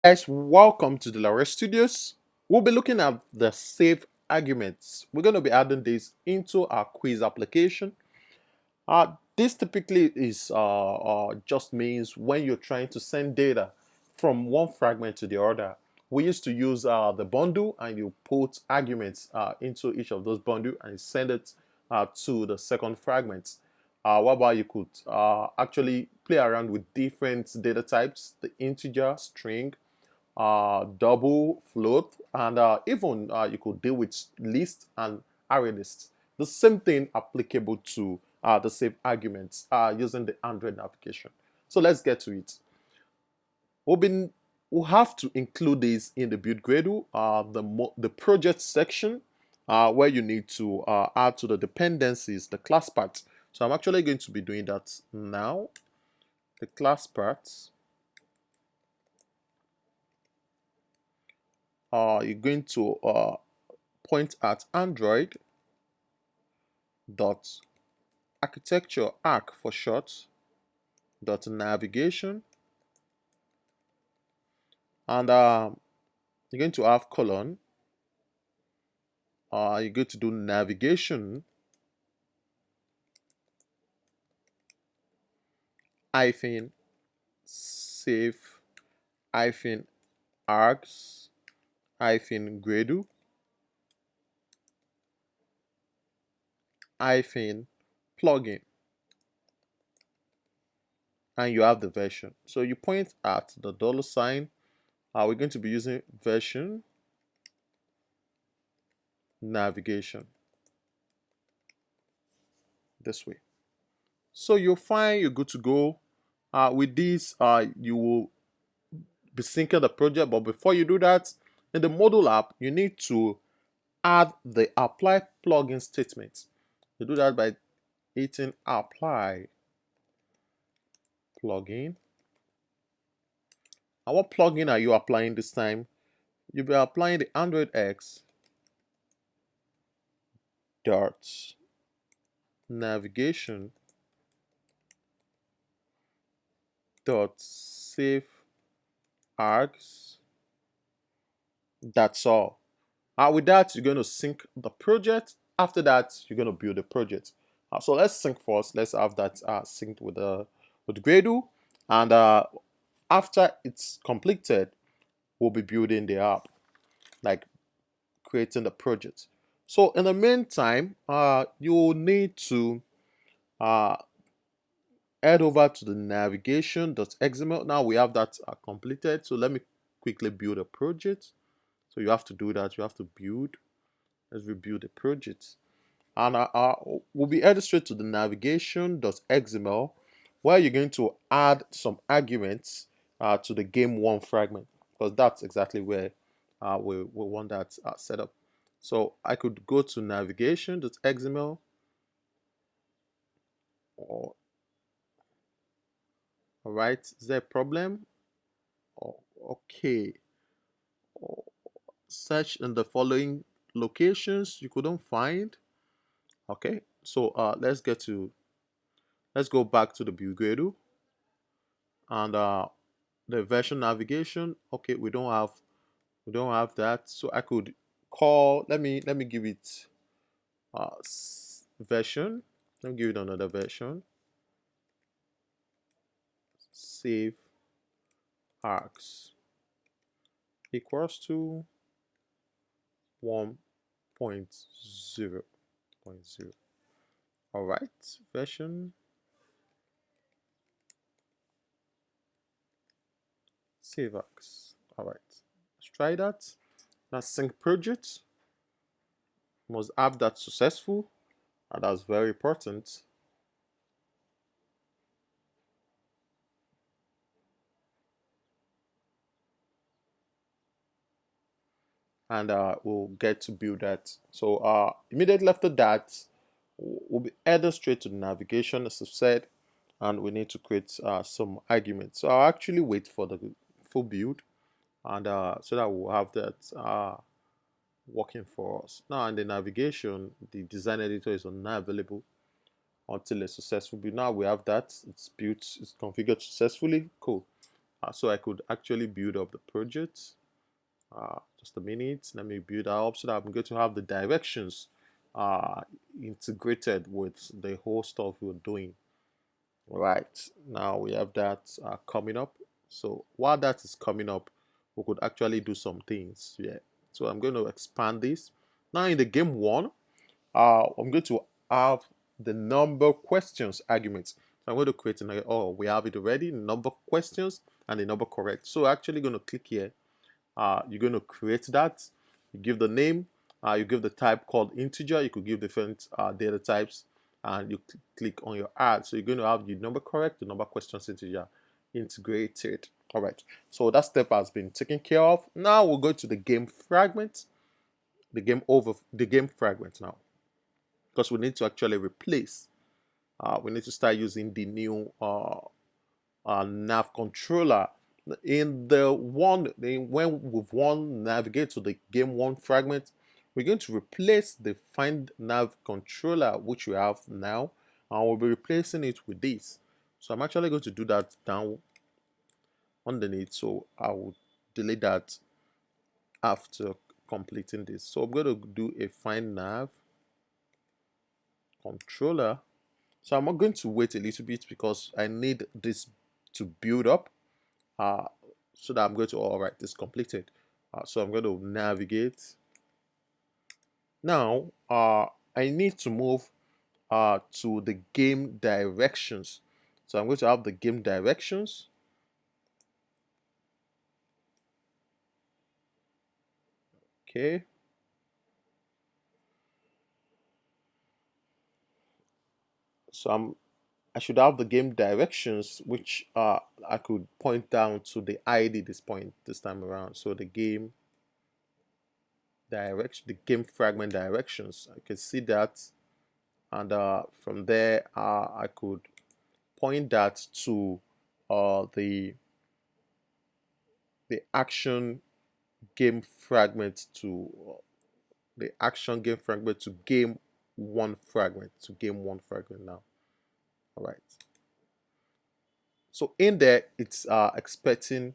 Guys, welcome to the Laura Studios. We'll be looking at the save arguments. We're going to be adding this into our quiz application. This typically is just means when you're trying to send data from one fragment to the other. We used to use the bundle, and you put arguments into each of those bundle and send it to the second fragment. Whereby you could actually play around with different data types, the integer, string, double, float, and even you could deal with list and array lists. The same thing applicable to the save arguments using the Android application. So let's get to it. We've been we'll have to include this in the build Gradle, the project section, where you need to add to the dependencies the class part. So I'm actually going to be doing that now. The class part. You're going to point at Android dot architecture arc for short dot navigation, and you're going to have colon. You're going to do navigation hyphen save hyphen arcs hyphen Gradle hyphen plugin, and you have the version. So you point at the dollar sign. We're going to be using version navigation this way. So you'll find you're good to go. With this, you will be syncing the project, but before you do that, in the module app, you need to add the apply plugin statement. You do that by hitting apply plugin. And what plugin are you applying this time? You'll be applying the Android X dot navigation dot save arcs. That's all. With that, you're going to sync the project. After that, you're going to build the project. So let's sync first. Let's have that synced with Gradle, and after it's completed, we'll be building the app, like creating the project. So in the meantime, you'll need to uh, head over to the navigation.xml. Now we have that completed. So let me quickly build a project. So you have to do that. You have to build. Let's rebuild the project. And we'll be headed straight to the navigation.xml, where you're going to add some arguments to the game1 fragment, because that's exactly where we want that set up. So I could go to navigation.xml. All right, is there a problem? Okay. Search in the following locations you couldn't find. Okay, so let's go back to the build Gradle, and the version navigation. Okay, we don't have that. So I could call, let me give it version. Let me give it another version. Save arcs equals to 1.0.0. All right, version save arcs. All right, let's try that. Now sync project. Must have that successful, and that's very important. And we'll get to build that. So immediately after that, we'll be headed straight to the navigation, as I've said, and we need to create some arguments. So I'll actually wait for the full build, and so that we'll have that working for us. Now in the navigation, the design editor is not available until a successful build. Now we have that, it's built, it's configured successfully. Cool. So I could actually build up the project. Just a minute, let me build that up so that I'm going to have the directions uh, integrated with the whole stuff we're doing. Right, now we have that coming up. So while that is coming up, we could actually do some things. Yeah. So I'm going to expand this. Now in the game one, I'm going to have the number questions arguments. So I'm going to create an, oh, we have it already, number questions and the number correct. So actually going to click here. You're going to create that. You give the name, you give the type called integer. You could give different data types, and you click on your add. So you're going to have the number correct, the number questions integer integrated. All right. So that step has been taken care of. Now we'll go to the game fragment, the game fragment now, because we need to actually replace. We need to start using the new nav controller when we've won navigate to the game one fragment. We're going to replace the find nav controller which we have now, and we'll be replacing it with this. So I'm actually going to do that down underneath, so I will delete that after completing this. So I'm going to do a find nav controller. So I'm not going to wait a little bit because I need this to build up, uh, so that I'm going to, all right, this completed. So I'm going to navigate. Now, I need to move to the game directions. So I'm going to have the game directions. Okay. So I should have the game directions, which I could point down to the ID this time around. So the game direction, the game fragment directions. I can see that, and from there I could point that to the action game fragment to the action game fragment to game one fragment now. All right. So in there, it's expecting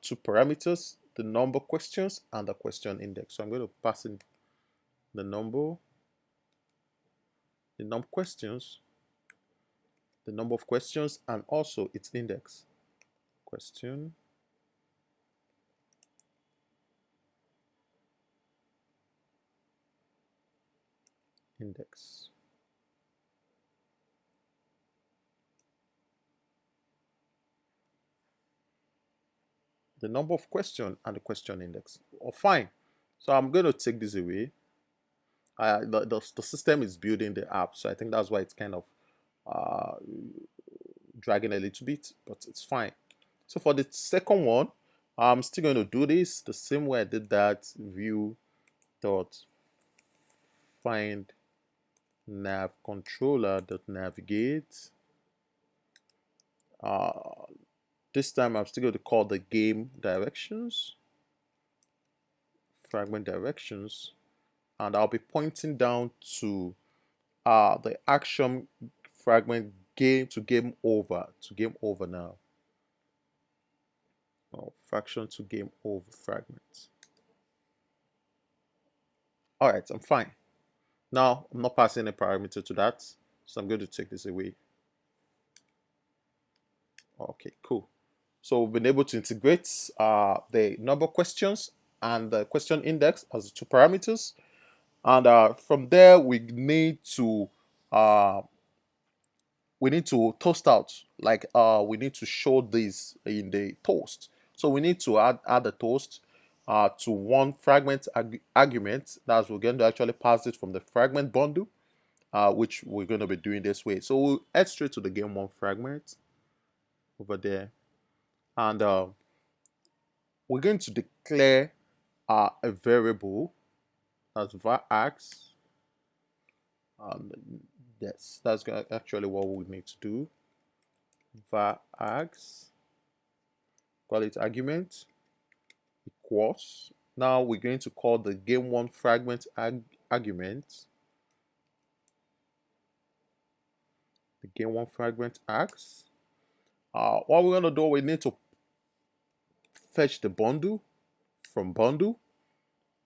two parameters: the number questions and the question index. So I'm going to pass in the number questions, the number of questions, and also its index. Question index. The number of question and the question index. Oh, fine. So I'm going to take this away. The system is building the app, so I think that's why it's kind of uh, dragging a little bit, but it's fine. So for the second one, I'm still going to do this the same way I did that. View dot find nav controller dot navigate. This time I'm still going to call the game directions, fragment directions, and I'll be pointing down to the action fragment game over now. Oh, fraction to game over fragment. All right, I'm fine. Now I'm not passing a parameter to that, so I'm going to take this away. Okay, cool. So we've been able to integrate the number of questions and the question index as two parameters, and from there uh, we need to toast out, like we need to show this in the toast. So we need to add a toast to one fragment argument. That's we're going to actually pass it from the fragment bundle, which we're going to be doing this way. So we'll head straight to the game one fragment over there, and we're going to declare a variable as var_args. Yes, that's actually what we need to do. var_args, call it argument equals. Now we're going to call the game one fragment argument. The game one fragment args. What we're going to do, we need to fetch the bundle from bundle,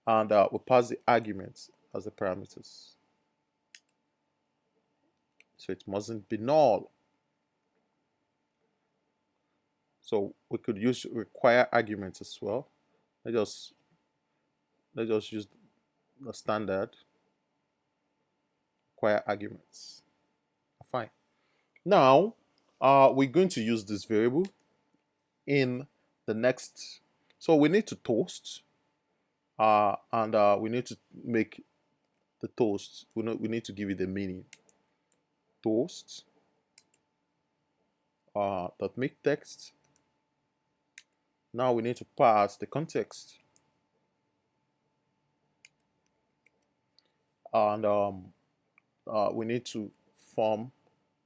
and we pass the arguments as the parameters. So it mustn't be null. So we could use require arguments as well. Let's just use the standard require arguments. Fine. Now we're going to use this variable in the next. So we need to toast, and we need to make the toast. We need to give it a meaning. Toast dot make text. Now we need to pass the context, and we need to form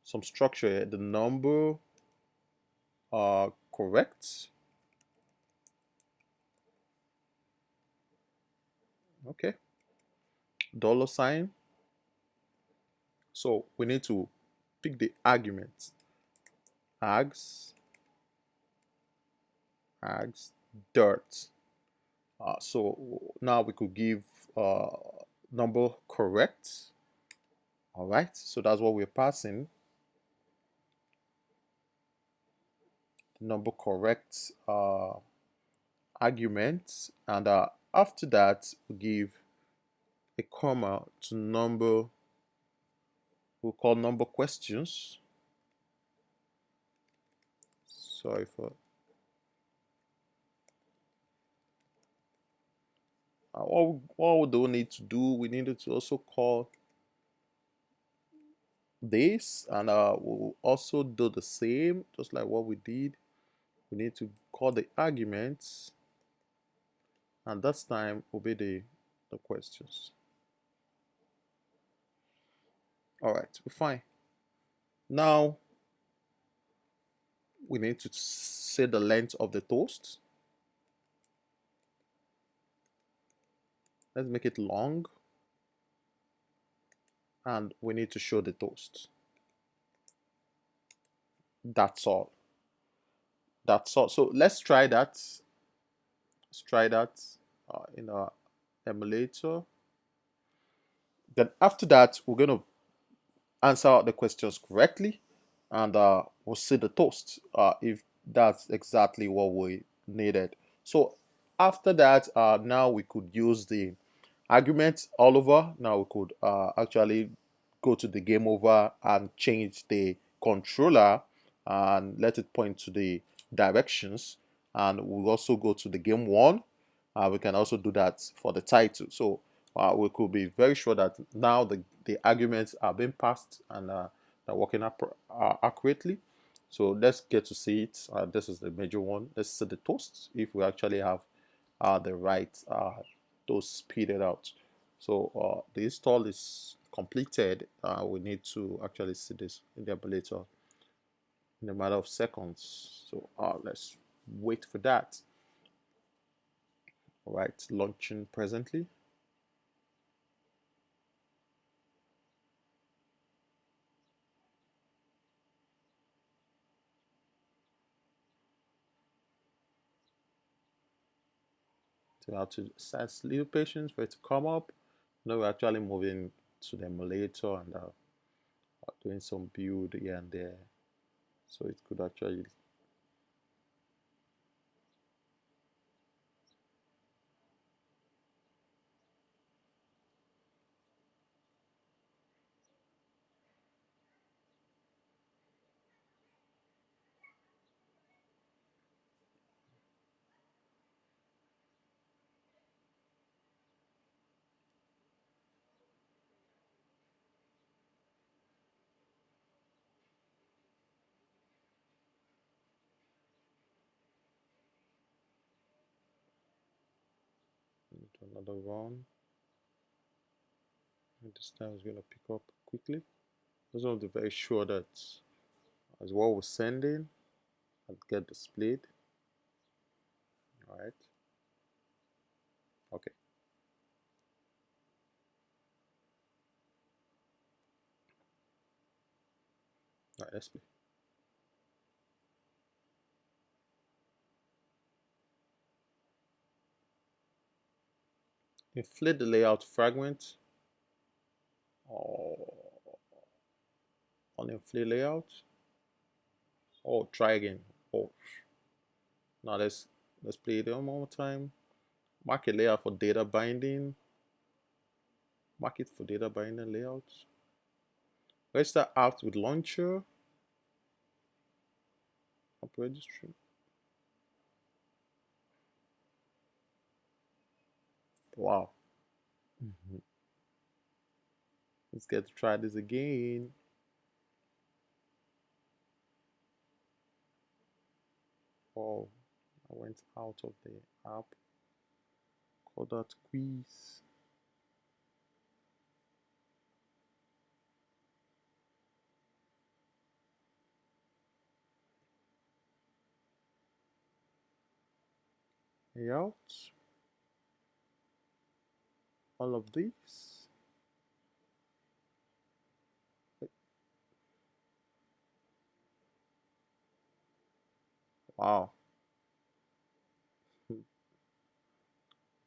some structure here. The number correct. Okay. Dollar sign. So we need to pick the argument. Args dirt. So now we could give number correct. All right. So that's what we're passing. The number correct argument, and after that we give a comma to number. We'll call number questions. Sorry for what do we need to do? We needed to also call this, and we'll also do the same, just like what we did. We need to call the arguments, and this time will be the questions. All right, we're fine. Now we need to set the length of the toast. Let's make it long, and we need to show the toast. That's all. That's all. So let's try that. Let's try that in our emulator. Then after that, we're going to answer the questions correctly, and we'll see the toast if that's exactly what we needed. So after that, now we could use the arguments all over. Now we could actually go to the game over and change the controller and let it point to the directions, and we'll also go to the game one. We can also do that for the title. So we could be very sure that now the arguments are being passed and they're working accurately. So let's get to see it. This is the major one. Let's see the toast if we actually have the right toast speeded out. So the install is completed. We need to actually see this in the emulator in a matter of seconds. So let's wait for that. All right, launching presently. So you have to exercise little patience for it to come up. Now we're actually moving to the emulator and doing some build here and there. So it could actually do another run. And this time is going to pick up quickly. I just want to be very sure that as what we're sending and get displayed. All right. Okay. All right, let's play. inflate the layout fragment or uninflate layout. Oh, try again. Oh, now let's play it one more time. Mark a layout for data binding. Mark it for data binding layouts. Register apps with launcher. App registry. Wow. Mhm. Let's get to try this again. Oh, I went out of the app. Call that quiz. Layout. All of these. Wow.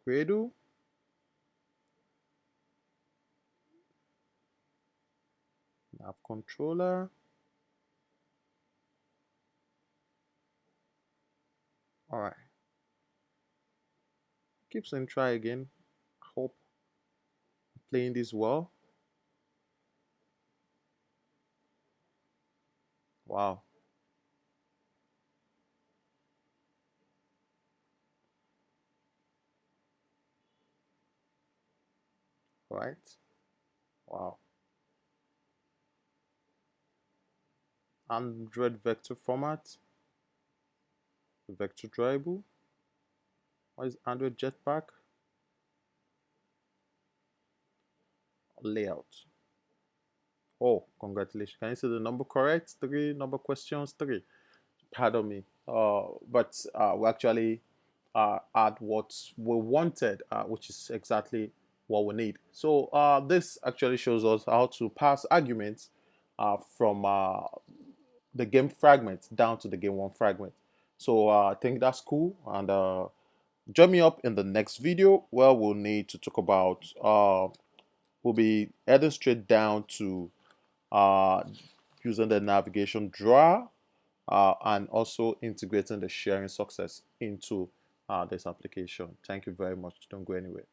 Gradle. App controller. All right. Keep saying try again. Hope I'm playing this well. Wow. All right. Wow. Android vector format. Vector drivable. What is Android Jetpack? Layout. Oh, congratulations. Can you see the number correct? Three number questions, three. Pardon me. But we actually add what we wanted, which is exactly what we need. So this actually shows us how to pass arguments from the game fragment down to the game one fragment. So I think that's cool. And join me up in the next video where we'll need to talk about, we'll be heading straight down to uh, using the navigation drawer and also integrating the sharing success into this application. Thank you very much. Don't go anywhere.